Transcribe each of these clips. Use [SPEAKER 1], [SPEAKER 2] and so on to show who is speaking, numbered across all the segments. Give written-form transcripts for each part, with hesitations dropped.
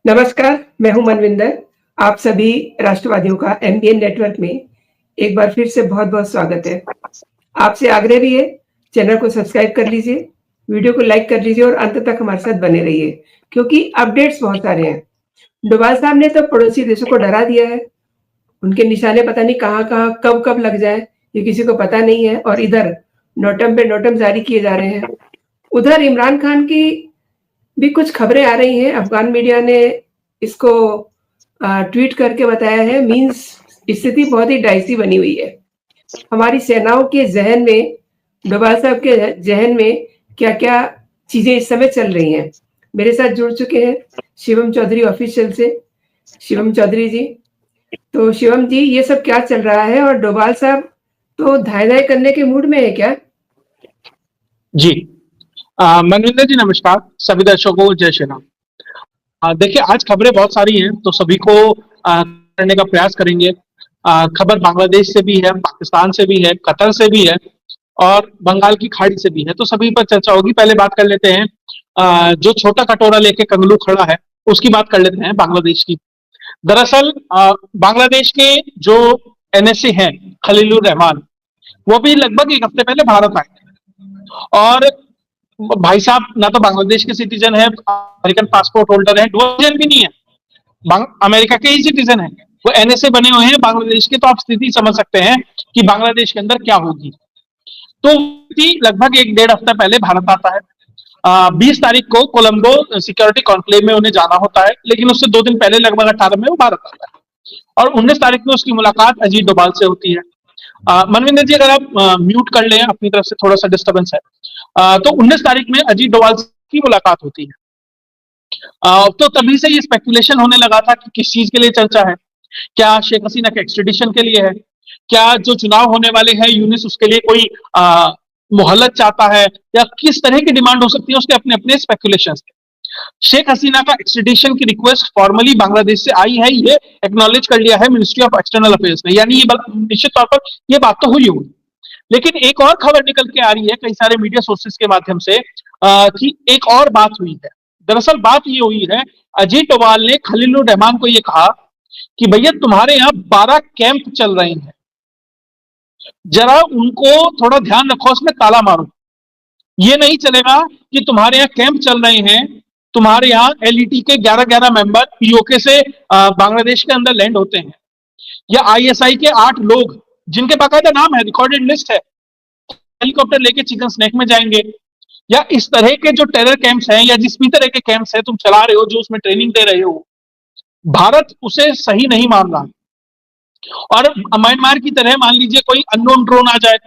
[SPEAKER 1] नमस्कार, मैं हूँ मनविंदर। आप सभी राष्ट्रवादियों का एमबीएन नेटवर्क में एक बार फिर से बहुत-बहुत स्वागत है। आपसे आग्रह भी है, चैनल को सब्सक्राइब कर लीजिए, वीडियो को लाइक कर लीजिए और अंत तक हमारे साथ बने रहिए, क्योंकि अपडेट्स बहुत सारे हैं। डोभाल साहब ने तो पड़ोसी देशों को डरा दिया है। उनके निशाने पता नहीं कहाँ-कहाँ, कब-कब लग जाएँ, ये किसी को पता नहीं है और इधर नोटम पे नोटम जारी किए जा रहे हैं। उधर इमरान खान की भी कुछ खबरें आ रही हैं। अफ़गान मीडिया ने इसको ट्वीट करके बताया है। मीन्स स्थिति बहुत ही डाइसी बनी हुई है। हमारी सेनाओं के ज़हन में, डोभाल साहब के ज़हन में क्या-क्या चीज़ें इस समय चल रही हैं। मेरे साथ जुड़ चुके हैं शिवम चौधरी ऑफिशियल से। शिवम चौधरी जी, तो शिवम जी ये सब क्या चल रहा है और डोभाल साहब तो धाय-धाय करने के मूड में है क्या?
[SPEAKER 2] जी। मनविंदर जी नमस्कार, सभी दर्शकों को जय श्री राम। देखिए आज खबरें बहुत सारी हैं तो सभी को करने का प्रयास करेंगे। खबर बांग्लादेश से भी है, पाकिस्तान से भी है, कतर से भी है और बंगाल की खाड़ी से भी है, तो सभी पर चर्चा होगी। पहले बात कर लेते हैं जो छोटा कटोरा लेके कंगलू खड़ा है उसकी बात कर लेते हैं, बांग्लादेश की। दरअसल बांग्लादेश के जो एनएसए हैं खलीलुर रहमान, वो भी लगभग एक हफ्ते पहले भारत आए थे और भाई साहब ना तो बांग्लादेश के सिटीजन है, अमेरिकन पासपोर्ट होल्डर है, डुअल भी नहीं है, अमेरिका के ही सिटीजन है, वो एनएसए बने हुए हैं बांग्लादेश के। तो आप स्थिति समझ सकते हैं कि बांग्लादेश के अंदर क्या होगी। तो लगभग एक डेढ़ हफ्ता पहले भारत आता है। 20 तारीख को कोलंबो सिक्योरिटी कॉन्क्लेव में उन्हें जाना होता है, लेकिन उससे 2 दिन पहले लगभग 18 में वो भारत आता है और 19 तारीख में उसकी मुलाकात अजीत डोभाल से होती है। मनविंदर जी अगर आप म्यूट कर लें, अपनी तरफ से थोड़ा सा डिस्टर्बेंस है। तो 19 तारीख में अजीत डोभाल की मुलाकात होती है। तो तभी से ये स्पेकुलेशन होने लगा था कि किस चीज के लिए चर्चा है। क्या शेख हसीना के एक्सट्रेडिशन के लिए है? क्या जो चुनाव होने वाले हैं यूनिस उसके लिए कोई मोहलत चाहता है, या किस तरह की डिमांड हो सकती है? उसके अपने अपने स्पेकुलेशन थे। शेख हसीना का एक्सट्रेडिशन की रिक्वेस्ट फॉर्मली बांग्लादेश से आई है, ये एक्नॉलेज कर लिया है मिनिस्ट्री ऑफ एक्सटर्नल अफेयर्स ने, यानी ये निश्चित तौर पर ये बात तो हुई होगी। लेकिन एक और खबर निकल के आ रही है कई सारे मीडिया सोर्सेस के माध्यम से कि एक और बात हुई है। दरअसल बात ये हुई है, अजीत डोभाल ने खलीलुर रहमान को ये कहा कि भैया तुम्हारे यहाँ 12 कैंप चल रहे हैं, जरा उनको थोड़ा ध्यान रखो, उसमें ताला मारो। ये नहीं चलेगा कि तुम्हारे यहाँ कैंप चल रहे हैं, तुम्हारे यहाँ एलईटी के 11-11 मेंबर पीओके से बांग्लादेश के अंदर लैंड होते हैं, या आईएसआई के 8 लोग जिनके बाकायदा नाम है, रिकॉर्डेड लिस्ट है, हेलीकॉप्टर लेके चिकन स्नैक में जाएंगे, या इस तरह के जो टेरर कैंप्स हैं या जिस भी तरह के कैंप्स हैं तुम चला रहे हो, जो उसमें ट्रेनिंग दे रहे हो, भारत उसे सही नहीं मान रहा। और म्यांमार की तरह मान लीजिए कोई अननोन ड्रोन आ जाए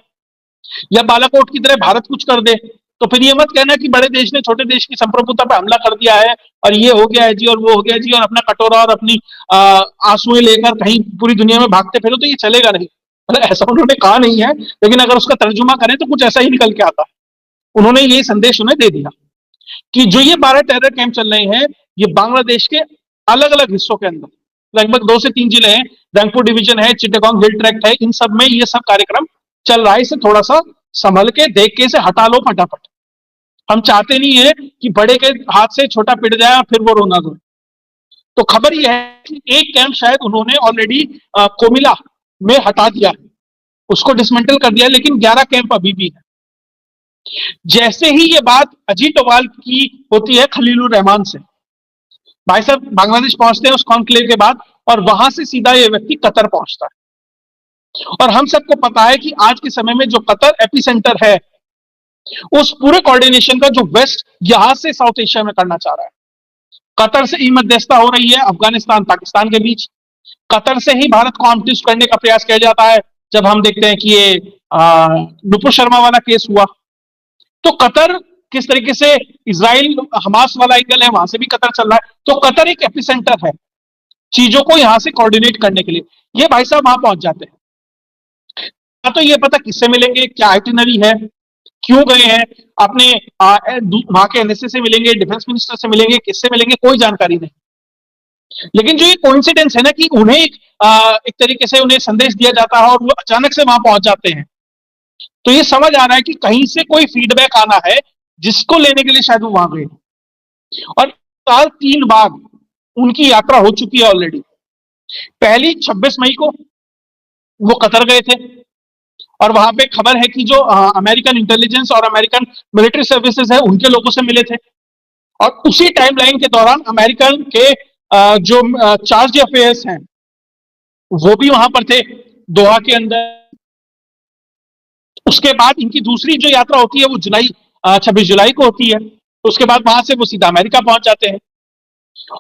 [SPEAKER 2] या बालाकोट की तरह भारत कुछ कर दे, तो फिर ये मत कहना कि बड़े देश ने छोटे देश की संप्रभुता पर हमला कर दिया है और ये हो गया है जी और वो हो गया जी, और अपना कटोरा और अपनी आंसुएं लेकर कहीं पूरी दुनिया में भागते फिरो, तो ये चलेगा नहीं। मतलब ऐसा उन्होंने कहा नहीं है, लेकिन अगर उसका तर्जुमा करें तो कुछ ऐसा ही निकल के आता है। उन्होंने ये संदेश उन्हें दे दिया कि जो ये 12 टेरर कैंप चल रहे हैं, ये बांग्लादेश के अलग अलग हिस्सों के अंदर लगभग 2 से 3 जिले हैं, रंगपुर डिवीजन है, चिट्टागोंग हिल ट्रैक्ट है, इन सब में ये सब कार्यक्रम चल रहा है। इसे थोड़ा सा संभल के देख के इसे हटा लो फटाफट। हम चाहते नहीं है कि बड़े के हाथ से छोटा पिट जाए और फिर वो रोना दो। तो खबर यह है कि एक कैंप शायद उन्होंने ऑलरेडी कोमिला में हटा दिया है, उसको डिसमेंटल कर दिया, लेकिन 11 कैंप अभी भी है। जैसे ही ये बात अजीत डोभाल की होती है खलीलुर रहमान से, भाई साहब बांग्लादेश पहुंचते हैं उस कॉन्क्लेव के बाद, और वहां से सीधा ये व्यक्ति कतर पहुंचता है। और हम सबको पता है कि आज के समय में जो कतर एपिसेंटर है, उस पूरे कोऑर्डिनेशन का जो वेस्ट यहां से साउथ एशिया में करना चाह रहा है। कतर से ही मध्यस्थता हो रही है अफगानिस्तान पाकिस्तान के बीच। कतर से ही भारत को आमटिस्ट करने का प्रयास किया जाता है। जब हम देखते हैं कि ये नुपुर शर्मा वाला केस हुआ, तो कतर किस तरीके से इजराइल हमास वाला एंगल है, वहां से भी कतर चल रहा है। तो कतर एक एपिसेंटर है चीजों को यहां से कोऑर्डिनेट करने के लिए। ये भाई साहब वहां पहुंच जाते हैं, तो ये पता किससे मिलेंगे, क्या आइटिनरी है, क्यों गए हैं, अपने वहां के एनएसए से मिलेंगे, डिफेंस मिनिस्टर से मिलेंगे, किससे मिलेंगे, कोई जानकारी नहीं। लेकिन जो ये कोइंसिडेंस है ना कि उन्हें एक तरीके से उन्हें संदेश दिया जाता है और वो अचानक से वहां पहुंच जाते हैं, तो ये समझ आ रहा है कि कहीं से कोई फीडबैक आना है जिसको लेने के लिए शायद वो वहां गए। और साल 3 बाद उनकी यात्रा हो चुकी है ऑलरेडी। पहली 26 मई को वो कतर गए थे और वहां पे खबर है कि जो अमेरिकन इंटेलिजेंस और अमेरिकन मिलिट्री सर्विसेज है उनके लोगों से मिले थे। और उसी टाइमलाइन के दौरान अमेरिकन के जो चार्ज अफेयर्स हैं वो भी वहां पर थे दोहा के अंदर। उसके बाद इनकी दूसरी जो यात्रा होती है वो 26 जुलाई को होती है। उसके बाद वहां से वो सीधा अमेरिका पहुंच जाते हैं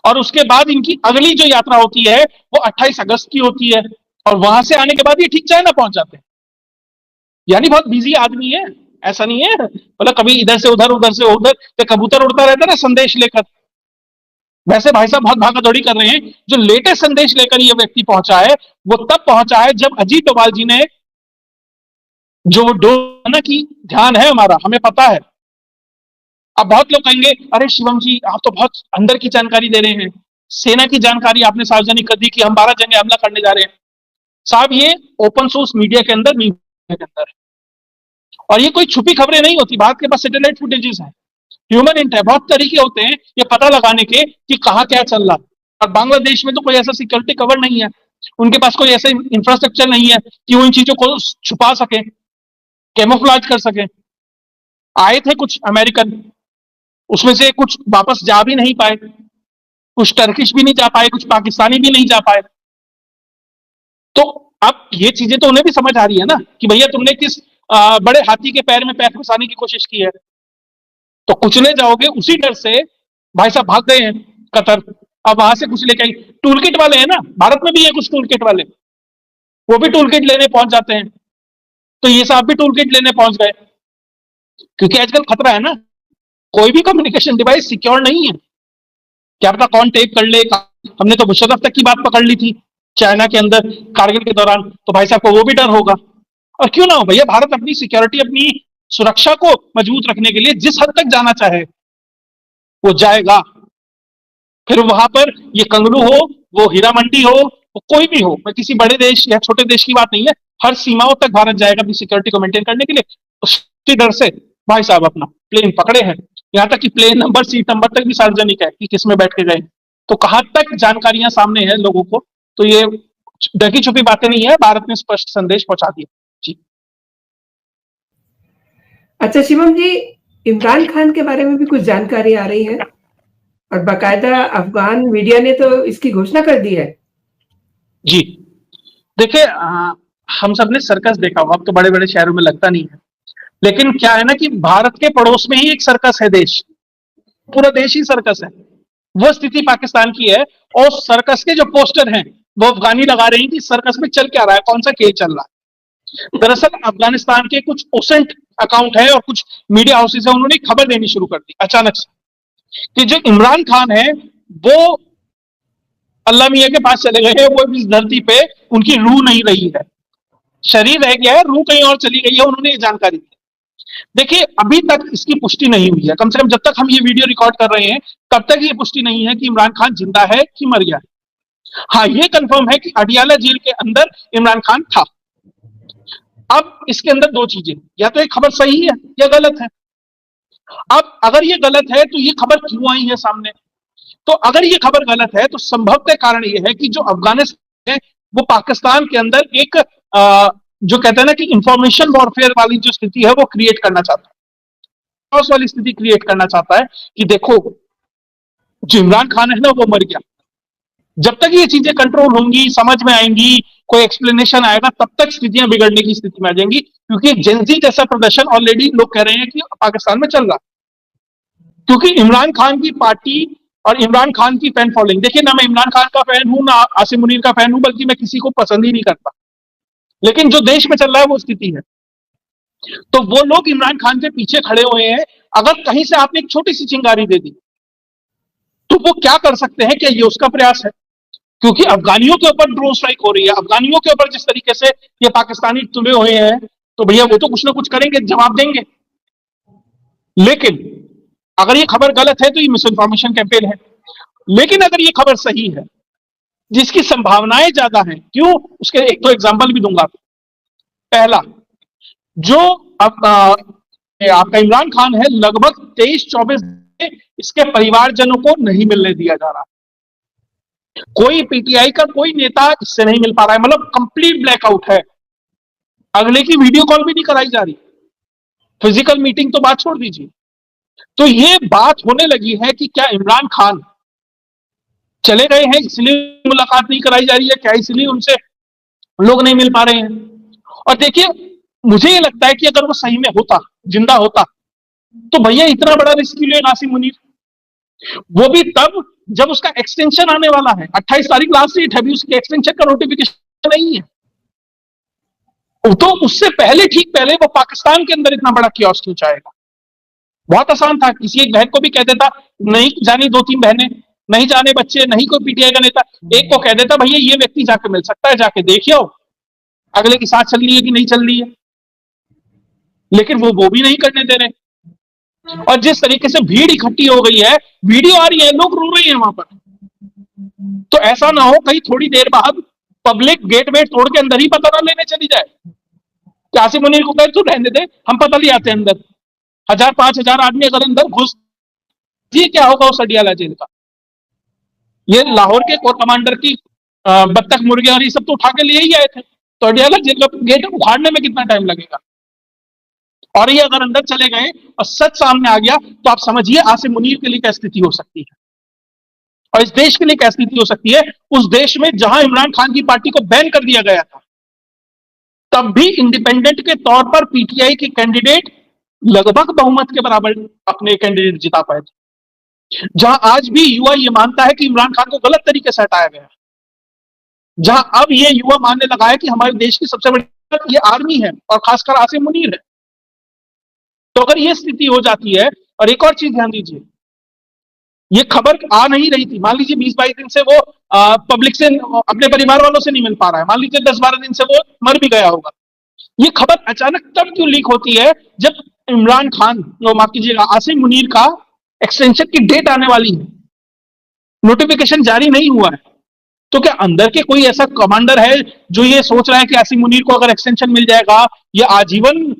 [SPEAKER 2] और उसके बाद इनकी अगली जो यात्रा होती है वो 28 अगस्त की होती है और वहां से आने के बाद ये ठीक चाइना पहुंच जाते हैं। यानी बहुत बिजी आदमी है, ऐसा नहीं है मतलब कभी इधर से उधर तो कबूतर उड़ता रहता है ना संदेश लेकर, वैसे भाई साहब बहुत भागा दौड़ी कर रहे हैं। जो लेटेस्ट संदेश लेकर ये व्यक्ति पहुंचा है वो तब पहुंचा है जब अजीत डोभाल जी ने जो ना कि ध्यान है हमारा, हमें पता है। अब बहुत लोग कहेंगे अरे शिवम जी आप तो बहुत अंदर की जानकारी दे रहे हैं, सेना की जानकारी आपने सार्वजनिक कर दी कि हम 12 जगह हमला करने जा रहे हैं। साहब ये ओपन सोर्स मीडिया के अंदर मीडिया के अंदर है और ये कोई छुपी खबरें नहीं होती। भारत के पास सैटेलाइट फुटेजेस है, ह्यूमन इंट है, बहुत तरीके होते हैं ये पता लगाने के कि कहाँ क्या चल रहा है। और बांग्लादेश में तो कोई ऐसा सिक्योरिटी कवर नहीं है, उनके पास कोई ऐसा इंफ्रास्ट्रक्चर नहीं है कि वो इन चीजों को छुपा सके, कैमोफ्लेज कर सके। आए थे कुछ अमेरिकन, उसमें से कुछ वापस जा भी नहीं पाए, कुछ टर्किश भी नहीं जा पाए, कुछ पाकिस्तानी भी नहीं जा पाए। तो अब ये चीजें तो उन्हें भी समझ आ रही है ना कि भैया तुमने किस बड़े हाथी के पैर में पैर फंसाने की कोशिश की है। तो कुचले जाओगे उसी डर से भाई साहब भाग गए हैं कतर। अब वहां से कुछ लेके आई, टूल किट वाले हैं ना, भारत में भी है कुछ टूल किट वाले, वो भी टूल किट लेने पहुंच जाते हैं। तो ये साहब भी टूल किट लेने पहुंच गए क्योंकि आजकल खतरा है ना, कोई भी कम्युनिकेशन डिवाइस सिक्योर नहीं है, क्या पता कौन टेप कर ले। हमने तो मुशर्रफ तक की बात पकड़ ली थी चाइना के अंदर कारगिल के दौरान, तो भाई साहब को वो भी डर होगा। और क्यों ना हो भैया, भारत अपनी सिक्योरिटी अपनी सुरक्षा को मजबूत रखने के लिए जिस हद तक जाना चाहे वो जाएगा। फिर वहां पर ये कंगलू हो, वो हीरा मंडी हो, वो कोई भी हो, मैं किसी बड़े देश या छोटे देश की बात नहीं है, हर सीमाओं तक भारत जाएगा अपनी सिक्योरिटी को मेंटेन करने के लिए। उसके डर से भाई साहब अपना प्लेन पकड़े हैं, यहाँ तक कि प्लेन नंबर सीट नंबर तक भी सार्वजनिक है कि किस में बैठ के गए। तो कहां तक जानकारियां सामने है लोगों को, तो ये ढकी छुपी बातें नहीं है, भारत ने स्पष्ट संदेश पहुंचा दिया जी।
[SPEAKER 1] अच्छा शिवम जी, इमरान खान के बारे में भी कुछ जानकारी आ रही है और बाकायदा अफगान मीडिया ने तो इसकी घोषणा कर दी है।
[SPEAKER 2] जी देखिए, हम सब ने सर्कस देखा हुआ, अब तो बड़े बड़े शहरों में लगता नहीं है, लेकिन क्या है ना कि भारत के पड़ोस में ही एक सर्कस है देश, पूरा देश ही सर्कस है। वो स्थिति पाकिस्तान की है और सर्कस के जो पोस्टर हैं वो अफगानी लगा रहे हैं कि सर्कस में चल क्या रहा है, कौन सा खेल चल रहा है। दरअसल अफगानिस्तान के कुछ ओसेंट अकाउंट है और कुछ मीडिया हाउसेज है, उन्होंने खबर देनी शुरू कर दी अचानक से कि जो इमरान खान है वो अल्लाह मियां के पास चले गए हैं, वो इस धरती पे उनकी रूह नहीं रही है, शरीर रह गया है, रूह कहीं और चली गई है, उन्होंने ये जानकारी दी। देखिए अभी तक इसकी पुष्टि नहीं हुई है, कम से कम जब तक हम ये वीडियो रिकॉर्ड कर रहे हैं तब तक ये पुष्टि नहीं है कि इमरान खान जिंदा है कि मर गया है। हाँ ये कंफर्म है कि अडियाला जेल के अंदर इमरान खान था। अब इसके अंदर दो चीजें, या तो ये खबर सही है या गलत है। अब अगर ये गलत है तो ये खबर क्यों आई है सामने, तो अगर ये खबर गलत है तो संभवतः कारण ये है कि जो अफगानिस्तान है वो पाकिस्तान के अंदर एक जो कहते हैं ना कि इंफॉर्मेशन वॉरफेयर वाली जो स्थिति है वो क्रिएट करना चाहता है, उस वाली स्थिति क्रिएट करना चाहता है कि देखो जो इमरान खान है ना वो मर गया। जब तक ये चीजें कंट्रोल होंगी, समझ में आएंगी, कोई एक्सप्लेनेशन आएगा, तब तक स्थितियां बिगड़ने की स्थिति में आ जाएंगी, क्योंकि जेंजी जैसा प्रदर्शन ऑलरेडी लोग कह रहे हैं कि पाकिस्तान में चल रहा है। क्योंकि इमरान खान की पार्टी और इमरान खान की फैन फॉलोइंग, देखिए ना मैं इमरान खान का फैन हूं ना आसिम मुनीर का फैन हूं, बल्कि मैं किसी को पसंद ही नहीं करता, लेकिन जो देश में चल रहा है वो स्थिति है। तो वो लोग इमरान खान के पीछे खड़े हुए हैं। अगर कहीं से आपने एक छोटी सी चिंगारी दे दी तो वो क्या कर सकते हैं, क्या ये उसका प्रयास है? क्योंकि अफगानियों के ऊपर ड्रोन स्ट्राइक हो रही है, अफगानियों के ऊपर जिस तरीके से ये पाकिस्तानी तुले हुए हैं, तो भैया वो तो कुछ ना कुछ करेंगे, जवाब देंगे। लेकिन अगर ये खबर गलत है तो ये मिस इन्फॉर्मेशन कैंपेन है, लेकिन अगर ये खबर सही है जिसकी संभावनाएं ज्यादा हैं, क्यों, उसके एक दो एग्जांपल भी दूंगा। पहला, जो अब आपका इमरान खान है लगभग 23-24 इसके परिवारजनों को नहीं मिलने दिया जा रहा, कोई पीटीआई का कोई नेता इससे नहीं मिल पा रहा है, मतलब कंप्लीट ब्लैकआउट है। अगले की वीडियो कॉल भी नहीं कराई जा रही, फिजिकल मीटिंग तो बात छोड़ दीजिए। तो ये बात होने लगी है कि क्या इमरान खान चले गए हैं इसलिए मुलाकात नहीं कराई जा रही है, क्या इसलिए उनसे लोग नहीं मिल पा रहे हैं। और देखिए, मुझे ये लगता है कि अगर वो सही में होता, जिंदा होता, तो भैया इतना बड़ा रिस्क क्यों ले नासिम मुनीर, वो भी तब जब उसका एक्सटेंशन आने वाला है। 28 तारीख लास्ट डेट है, अभी उसके एक्सटेंशन का नोटिफिकेशन नहीं है। तो उससे पहले, ठीक पहले वो पाकिस्तान के अंदर इतना बड़ा कियोस्क क्यों चाहेगा। बहुत आसान था, किसी एक बहन को भी कह देता, नहीं जानी 2-3 बहनें, नहीं जाने बच्चे, नहीं कोई पीटीआई का नेता, एक को कह देता भैया ये व्यक्ति जाके मिल सकता है, जाके देखियो अगले की साथ चल रही है कि नहीं चल रही है। लेकिन वो भी नहीं करने दे रहे। और जिस तरीके से भीड़ इकट्ठी हो गई है, वीडियो आ रही है, लोग रो रहे हैं वहां पर। तो ऐसा ना हो कहीं थोड़ी देर बाद पब्लिक गेट वेट तोड़ के अंदर ही पता ना लेने चली जाए। आसिम मुनीर को कहे तू रहने दे, हम पता ले आते हैं अंदर। 1000-5000 आदमी अगर अंदर घुस, ये क्या होगा उस अडियाला जेल का। ये लाहौर के कोर कमांडर की बत्तख, मुर्गे और ये सब तो उठा के लिए ही आए थे। तो अडियाला जेल का गेट उखाड़ने में कितना टाइम लगेगा। और ये अगर अंदर चले गए और सच सामने आ गया, तो आप समझिए आसिम मुनीर के लिए क्या स्थिति हो सकती है, और इस देश के लिए क्या स्थिति हो सकती है। उस देश में जहां इमरान खान की पार्टी को बैन कर दिया गया था, तब भी इंडिपेंडेंट के तौर पर पीटीआई के कैंडिडेट लगभग बहुमत के बराबर अपने कैंडिडेट जिता पाए थे। जहां आज भी युवा ये मानता है कि इमरान खान को गलत तरीके से हटाया गया, जहां अब ये युवा मानने लगा है कि हमारे देश की सबसे बड़ी ये आर्मी है और खासकर आसिम मुनीर है। तो अगर ये स्थिति हो जाती है, और एक और चीज ध्यान दीजिए, ये खबर आ नहीं रही थी, मान लीजिए 20-22 दिन से वो पब्लिक से, अपने परिवार वालों से नहीं मिल पा रहा है, मान लीजिए 10-12 दिन से वो मर भी गया होगा। ये खबर अचानक तब क्यों लीक होती है जब इमरान खान, माफ कीजिएगा, आसिम मुनीर का एक्सटेंशन की डेट आने वाली है, नोटिफिकेशन जारी नहीं हुआ है। तो क्या अंदर के कोई ऐसा कमांडर है जो ये सोच रहा है कि आसिम मुनीर को अगर एक्सटेंशन मिल जाएगा, ये आजीवन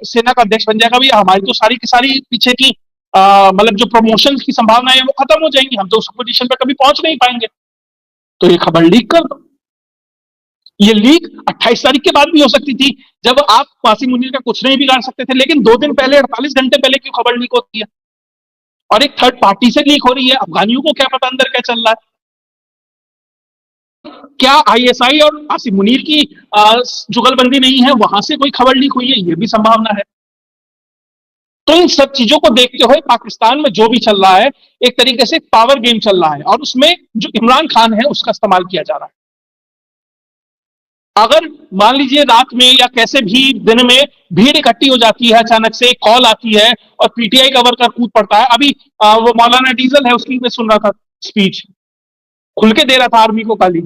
[SPEAKER 2] सेना का अध्यक्ष बन जाएगा, भैया हमारी तो सारी की सारी पीछे की मतलब जो प्रमोशन की संभावना है वो खत्म हो जाएंगी, हम तो उस पोजीशन पर कभी पहुंच नहीं पाएंगे। तो ये खबर लीक कर दो। ये लीक 28 तारीख के बाद भी हो सकती थी, जब आप आसिम मुनीर का कुछ नहीं बिगाड़ सकते थे, लेकिन 2 दिन पहले, 48 घंटे पहले क्यों खबर लीक होती है, और एक थर्ड पार्टी से लीक हो रही है। अफगानियों को क्या पता अंदर क्या चल रहा है। क्या आईएसआई और आसिम मुनीर की जुगलबंदी नहीं है, वहां से कोई खबर लीक हुई है, ये भी संभावना है। तो इन सब चीजों को देखते हुए पाकिस्तान में जो भी चल रहा है, एक तरीके से पावर गेम चल रहा है, और उसमें जो इमरान खान है उसका इस्तेमाल किया जा रहा है। अगर मान लीजिए रात में या कैसे भी दिन में भीड़ इकट्ठी हो जाती है, अचानक से कॉल आती है और पीटीआई का वर्कर कूद पड़ता है। अभी वो मौलाना डीजल है, उसकी मैं सुन रहा था स्पीच, खुल के दे रहा था आर्मी को गाली।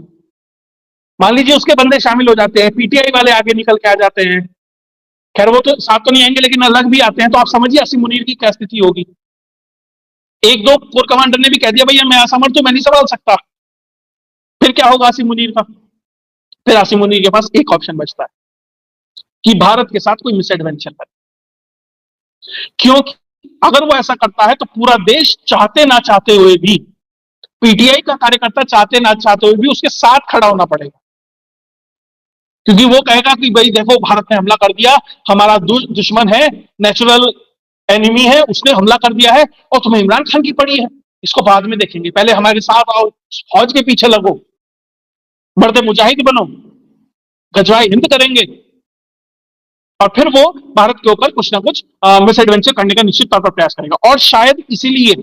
[SPEAKER 2] मान लीजिए उसके बंदे शामिल हो जाते हैं, पीटीआई वाले आगे निकल के आ जाते हैं, खैर वो तो साथ तो नहीं आएंगे लेकिन अलग भी आते हैं, तो आप समझिए आसिम मुनीर की क्या स्थिति होगी। एक दो कोर कमांडर ने भी कह दिया भैया मैं असमर्थ तो मैं नहीं संभाल सकता, फिर क्या होगा आसिम मुनीर का। फिर आसिम मुनीर के पास एक ऑप्शन बचता है कि भारत के साथ कोई मिसएडवेंचर करे, क्योंकि अगर वो ऐसा करता है तो पूरा देश चाहते ना चाहते हुए भी, पीटीआई का कार्यकर्ता चाहते ना चाहते हुए भी उसके साथ खड़ा होना पड़ेगा, क्योंकि वो कहेगा कि भाई देखो भारत ने हमला कर दिया, हमारा दुश्मन है, नेचुरल एनिमी है, उसने हमला कर दिया है और तुम्हें इमरान खान की पड़ी है, इसको बाद में देखेंगे, पहले हमारे साथ आओ, फौज के पीछे लगो, मर्द मुजाहिद बनो, गजवाए हिंद करेंगे, और फिर वो भारत के ऊपर कुछ ना कुछ मिस एडवेंचर करने का निश्चित तौर पर प्रयास करेगा। और शायद इसीलिए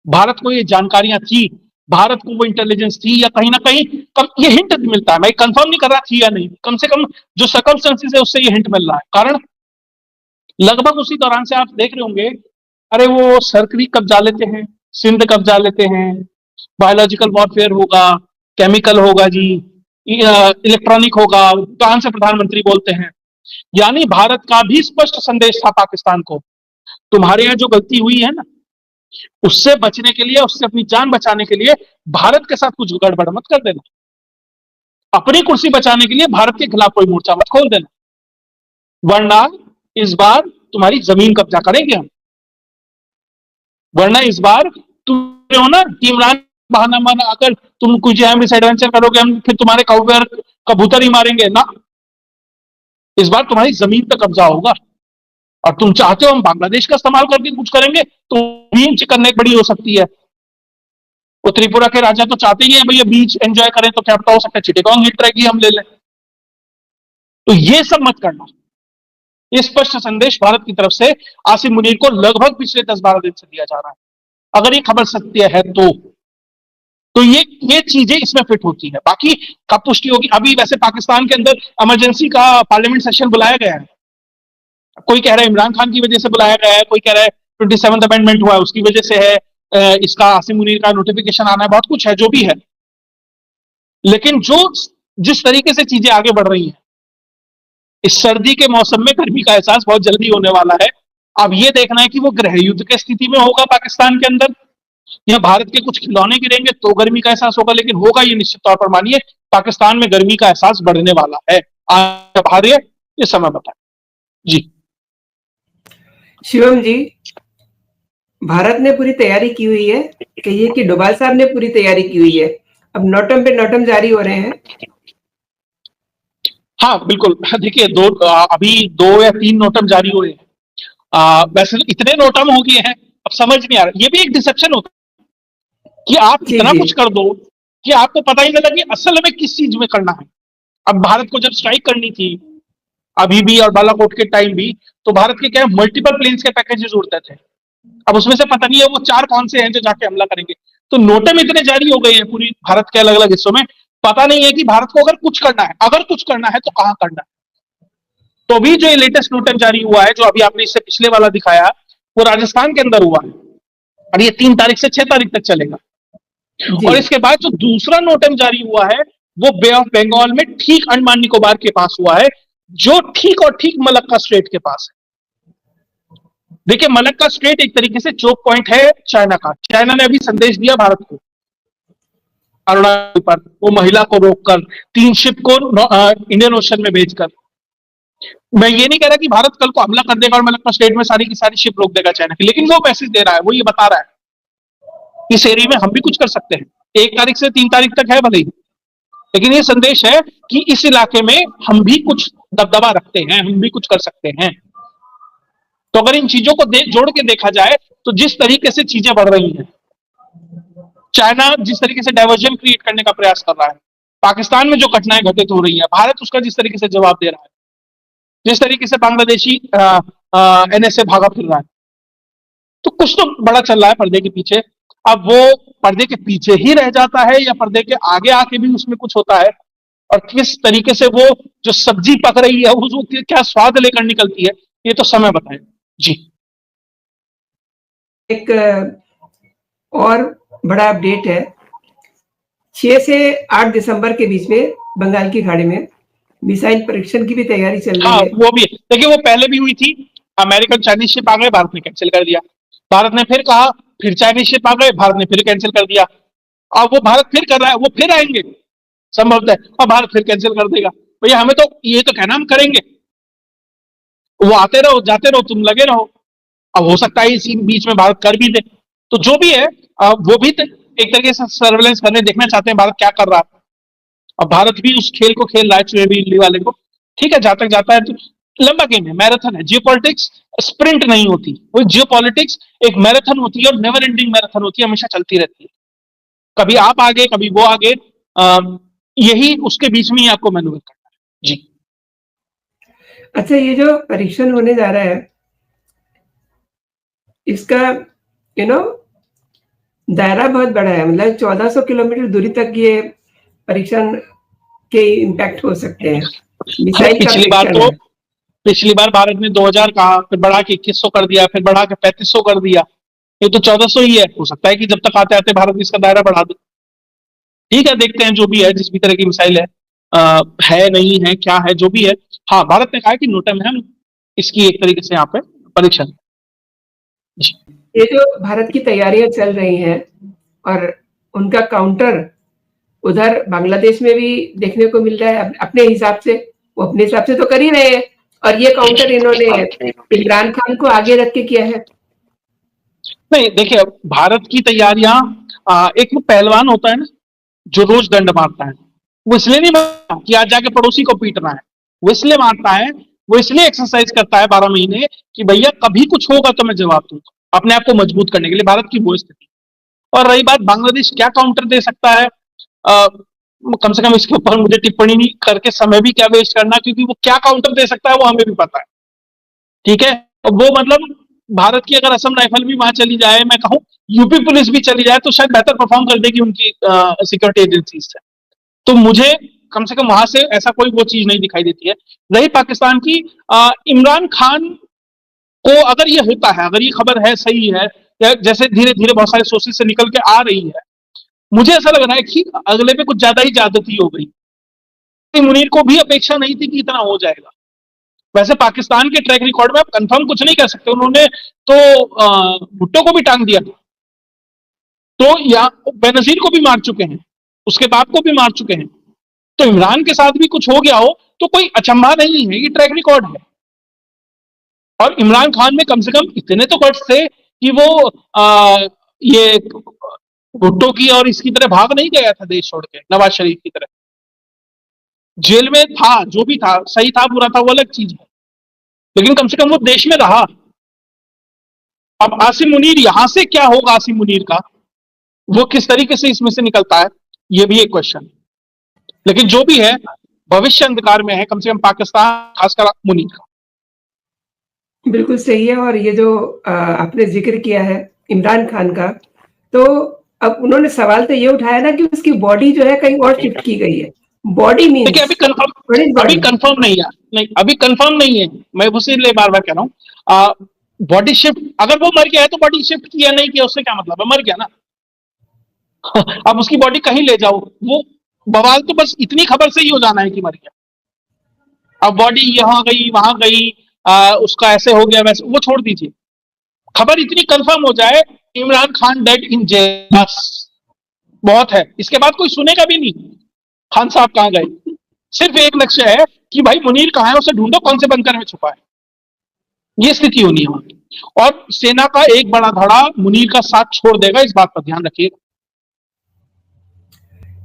[SPEAKER 2] भारत को ये जानकारियां थी, भारत को वो इंटेलिजेंस थी, या कहीं ना कहीं ये हिंट मिलता है, मैं कंफर्म नहीं कर रहा थी या नहीं, कम से कम जो सर्कमस्टेंसेस है उससे ये हिंट मिल रहा है। कारण लगभग उसी दौरान से आप देख रहे होंगे, अरे वो सरकरी कब्जा लेते हैं, सिंध कब्जा लेते हैं, बायोलॉजिकल वॉरफेयर होगा, केमिकल होगा जी, इलेक्ट्रॉनिक होगा, कान से प्रधानमंत्री बोलते हैं। यानी भारत का भी स्पष्ट संदेश था पाकिस्तान को, तुम्हारे यहां जो गलती हुई है ना, उससे बचने के लिए, उससे अपनी जान बचाने के लिए भारत के साथ कुछ गड़बड़ मत कर देना, अपनी कुर्सी बचाने के लिए भारत के खिलाफ कोई मोर्चा मत खोल देना, वरना इस बार तुम्हारी जमीन कब्जा करेंगे हम, वरना इस बार तुम हो ना कि इमरान बहाना माना, अगर तुम कुछ मिस एडवेंचर करोगे हम फिर तुम्हारे कौवे कबूतर ही मारेंगे ना, इस बार तुम्हारी जमीन पे कब्जा होगा। और तुम चाहते हो हम बांग्लादेश का इस्तेमाल करके कुछ करेंगे, तो बीच करने बड़ी हो सकती है। वो त्रिपुरा के राजा तो चाहते ही है भैया बीच एंजॉय करें, तो क्या पता हो सकता है चिटेगोंग हिट रहेगी हम ले लें। तो ये सब मत करना। ये स्पष्ट संदेश भारत की तरफ से आसिम मुनीर को लगभग पिछले 10-12 दिन से दिया जा रहा है। अगर ये खबर सत्य है तो ये चीजें इसमें फिट होती है। बाकी कब पुष्टि होगी, अभी वैसे पाकिस्तान के अंदर इमरजेंसी का पार्लियामेंट सेशन बुलाया गया है। कोई कह रहा है इमरान खान की वजह से बुलाया गया है, कोई कह रहा है 27th अमेंडमेंट हुआ है उसकी वजह से है, इसका आसिम मुनीर का नोटिफिकेशन आना है, बहुत कुछ है जो भी है। लेकिन जिस तरीके से चीजें आगे बढ़ रही हैं, इस सर्दी के मौसम में गर्मी का एहसास बहुत जल्दी होने वाला है। अब ये देखना है कि वो गृह युद्ध की स्थिति में होगा पाकिस्तान के अंदर, या भारत के कुछ खिलौने गिरेंगे तो गर्मी का एहसास होगा। लेकिन होगा ये निश्चित तौर पर, मानिए पाकिस्तान में गर्मी का एहसास बढ़ने वाला है। आप आ रही है ये समय बताएं जी।
[SPEAKER 1] शिवम जी, भारत ने पूरी तैयारी की हुई है, कहिए कि डोभाल साहब ने पूरी तैयारी की हुई है, अब नोटम पे नोटम जारी हो रहे हैं।
[SPEAKER 2] हाँ बिल्कुल, देखिए अभी 2 या 3 नोटम जारी हुए हैं। वैसे इतने नोटम हो गए हैं अब समझ नहीं आ रहा। ये भी एक डिसेप्शन होता है कि आप
[SPEAKER 1] जी
[SPEAKER 2] इतना
[SPEAKER 1] जी
[SPEAKER 2] कुछ कर दो कि आपको पता ही नहीं लगे असल में किस चीज में करना है। अब भारत को जब स्ट्राइक करनी थी अभी भी और बालाकोट के टाइम भी, तो भारत के क्या मल्टीपल प्लेन्स के पैकेजेस उड़ते थे। अब उसमें से पता नहीं है वो 4 कौन से हैं जो जाके हमला करेंगे। तो नोटम इतने जारी हो गए हैं पूरी भारत के अलग अलग हिस्सों में, पता नहीं है कि भारत को अगर कुछ करना है तो कहां करना है। तो अभी जो लेटेस्ट नोटम जारी हुआ है, जो अभी आपने इससे पिछले वाला दिखाया, वो राजस्थान के अंदर हुआ है और ये 3 तारीख से 6 तारीख तक चलेगा।
[SPEAKER 1] जी।
[SPEAKER 2] और इसके बाद जो दूसरा नोटम जारी हुआ है वो बे ऑफ बंगाल में ठीक अंडमान निकोबार के पास हुआ है, जो ठीक और ठीक मलक्का स्ट्रेट के पास है। देखिए मलक्का स्ट्रेट एक तरीके से चोक पॉइंट है चाइना का। चाइना ने अभी संदेश दिया भारत को अरुणाचल पर, वो महिला को रोककर 3 शिप को इंडियन ओशन में भेजकर। मैं ये नहीं कह रहा कि भारत कल को हमला कर देगा और मलक्का स्ट्रेट में सारी की सारी शिप रोक देगा चाइना की, लेकिन वो मैसेज दे रहा है, वो ये बता रहा है इस एरिया में हम भी कुछ कर सकते हैं। 1 तारीख से 3 तारीख तक है भले ही, लेकिन ये संदेश है कि इस इलाके में हम भी कुछ दबदबा रखते हैं, हम भी कुछ कर सकते हैं। तो अगर इन चीजों को जोड़ के देखा जाए तो जिस तरीके से चीजें बढ़ रही हैं, चाइना जिस तरीके से डाइवर्जन क्रिएट करने का प्रयास कर रहा है, पाकिस्तान में जो घटनाएं घटित हो रही है, भारत उसका जिस तरीके से जवाब दे रहा है, जिस तरीके से बांग्लादेशी एनएसए भागा फिर रहा है, तो कुछ तो बड़ा चल रहा है पर्दे के पीछे। अब वो पर्दे के पीछे ही रह जाता है या पर्दे के आगे आके भी उसमें कुछ होता है, और किस तरीके से वो जो सब्जी पक रही है वो क्या स्वाद लेकर निकलती है, ये तो समय बताए जी।
[SPEAKER 1] एक और बड़ा अपडेट है, 6 से 8 दिसंबर के बीच में बंगाल की खाड़ी में मिसाइल परीक्षण की भी तैयारी चल रही
[SPEAKER 2] हाँ
[SPEAKER 1] है।
[SPEAKER 2] वो भी है, देखिए वो पहले भी हुई थी, अमेरिकन चाइनीज शिप आ गए, भारत ने कैंसिल कर दिया। भारत ने फिर कहा, फिर चाइनीज शिप आ गए, भारत ने फिर कैंसिल कर दिया। अब वो भारत फिर कर रहा है, वो फिर आएंगे संभवतः, अब भारत फिर कैंसिल कर देगा। भैया हमें तो ये तो कहना हम करेंगे, वो आते रहो जाते रहो तुम लगे रहो। अब हो सकता है इसी बीच में भारत कर भी दे, तो जो भी है वो भी एक तरीके से सर्वेलेंस करने देखना चाहते हैं भारत क्या कर रहा है। अब भारत भी उस खेल को खेल रहा है चुने बिल्ली वाले को, ठीक है, जहां तक जाता है। तो लंबा गेम है, मैराथन है, जियोपॉलिटिक्स स्प्रिंट नहीं होती, वो जियोपॉलिटिक्स एक मैराथन होती है और नेवर एंडिंग मैराथन होती है, हमेशा चलती रहती है। कभी आप आगे कभी वो आगे, यही उसके बीच में ही आपको मैन्यूवर करना है जी।
[SPEAKER 1] अच्छा, ये जो परीक्षण होने जा रहा है इसका दायरा बहुत बड़ा है, मतलब 1400 किलोमीटर दूरी तक ये परीक्षण के इम्पैक्ट हो सकते हैं। मिसाइल का
[SPEAKER 2] पिछली बार भारत ने 2000 कहा, फिर बढ़ा के 2100 कर दिया, फिर बढ़ा के 3500 कर दिया, ये तो 1400 ही है। हो सकता है कि जब तक आते आते भारत इसका दायरा बढ़ा दे। ठीक है, देखते हैं जो भी है, जिस भी तरह की मिसाइल है नहीं है क्या है जो भी है। हाँ भारत ने कहा कि नोटम है, हम इसकी एक तरीके से यहाँ पे परीक्षण।
[SPEAKER 1] ये जो भारत की तैयारियां चल रही हैं और उनका काउंटर उधर बांग्लादेश में भी देखने को मिल रहा है, अपने हिसाब से वो अपने हिसाब से तो कर ही रहे हैं, और ये काउंटर इन्होंने इमरान खान को आगे रख के किया है।
[SPEAKER 2] नहीं देखिए, भारत की तैयारियां एक वो पहलवान होता है ना जो रोज दंड मारता है, वो इसलिए नहीं मारता कि आज जाके पड़ोसी को पीटना है, वो इसलिए मारता है, वो इसलिए एक्सरसाइज करता है 12 महीने कि भैया कभी कुछ होगा तो मैं जवाब दूंगा, अपने आप को मजबूत करने के लिए। भारत की वो स्थिति। और रही बात बांग्लादेश क्या काउंटर दे सकता है, कम से कम इसके ऊपर मुझे टिप्पणी नहीं करके समय भी क्या वेस्ट करना, क्योंकि वो क्या काउंटर दे सकता है वो हमें भी पता है। ठीक है, और वो मतलब भारत की अगर असम राइफल भी वहां चली जाए, मैं कहूं यूपी पुलिस भी चली जाए, तो शायद बेहतर परफॉर्म कर देगी उनकी सिक्योरिटी एजेंसी से। तो मुझे कम से कम वहां से ऐसा कोई वो चीज नहीं दिखाई देती है। रही पाकिस्तान की, इमरान खान को अगर ये होता है, अगर ये खबर है सही है, या जैसे धीरे धीरे बहुत सारे सोर्सेज से निकल के आ रही है, मुझे ऐसा लग रहा है कि अगले पे कुछ ज्यादा ही ज्यादती हो गई। मुनीर को भी अपेक्षा नहीं थी कि इतना हो जाएगा। वैसे पाकिस्तान के ट्रैक रिकॉर्ड में आप कंफर्म कुछ नहीं कर सकते, उन्होंने तो भुट्टो को भी टांग दिया था, तो या बेनजीर को भी मार चुके हैं, उसके बाप को भी मार चुके हैं, तो इमरान के साथ भी कुछ हो गया हो तो कोई अचंभा नहीं है, ये ट्रैक रिकॉर्ड है। और इमरान खान में कम से कम इतने तो गट्स थे कि वो ये भुट्टो की और इसकी तरह भाग नहीं गया था देश छोड़ के, नवाज शरीफ की तरह। जेल में था, जो भी था सही था बुरा था वो अलग चीज है, लेकिन कम से कम वो देश में रहा। अब आसिम मुनीर, यहां से क्या होगा आसिम मुनीर का, वो किस तरीके से इसमें से निकलता है, ये भी एक क्वेश्चन है। लेकिन जो भी है, भविष्य अंधकार में है, कम से कम पाकिस्तान, खासकर मुनीर का।
[SPEAKER 1] बिल्कुल सही है। और ये जो आपने जिक्र किया है इमरान खान का, तो अब उन्होंने सवाल तो ये उठाया ना कि उसकी बॉडी जो है कहीं और शिफ्ट की गई है। बॉडी मीन्स
[SPEAKER 2] देखिए अभी कंफर्म नहीं है, नहीं अभी कंफर्म नहीं है, मैं उसी लिए बार बार कह रहा हूँ। बॉडी शिफ्ट, अगर वो मर गया है तो बॉडी शिफ्ट किया नहीं किया उससे क्या मतलब है, मर गया ना। अब उसकी बॉडी कहीं ले जाओ, वो बवाल तो बस इतनी खबर से ही हो जाना है कि मर गया। अब बॉडी यहां गई वहां गई, उसका ऐसे हो गया वैसे, वो छोड़ दीजिए, खबर इतनी कंफर्म हो जाए Imran Khan dead in jail, बस बहुत है। इसके बाद कोई सुनेगा भी नहीं खान साहब कहां गए, सिर्फ एक लक्ष्य है कि भाई मुनीर कहां है, उसे ढूंढो, कौन से बंकर में छुपा है। ये स्थिति होनी है वहां, और सेना का एक बड़ा धड़ा मुनीर का साथ छोड़ देगा, इस बात पर ध्यान रखिएगा।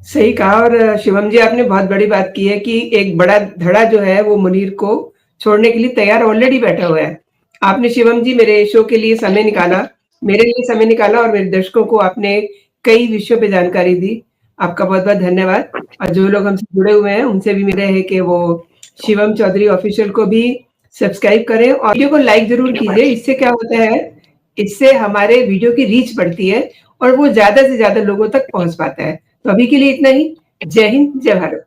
[SPEAKER 1] सही कहा। और शिवम जी, आपने बहुत बड़ी बात की है कि एक बड़ा धड़ा जो है वो मुनीर को छोड़ने के लिए तैयार ऑलरेडी बैठा हुआ है। आपने शिवम जी मेरे शो के लिए समय निकाला, मेरे लिए समय निकाला, और मेरे दर्शकों को आपने कई विषयों पे जानकारी दी। आपका बहुत बहुत धन्यवाद। और जो लोग हमसे जुड़े हुए हैं उनसे भी मिले हैं कि वो शिवम चौधरी ऑफिशियल को भी सब्सक्राइब करें और वीडियो को लाइक जरूर कीजिए। इससे क्या होता है, इससे हमारे वीडियो की रीच बढ़ती है और वो ज्यादा से ज्यादा लोगों तक पहुंच पाता है। तो अभी के लिए इतना ही। जय हिंद, जय भारत।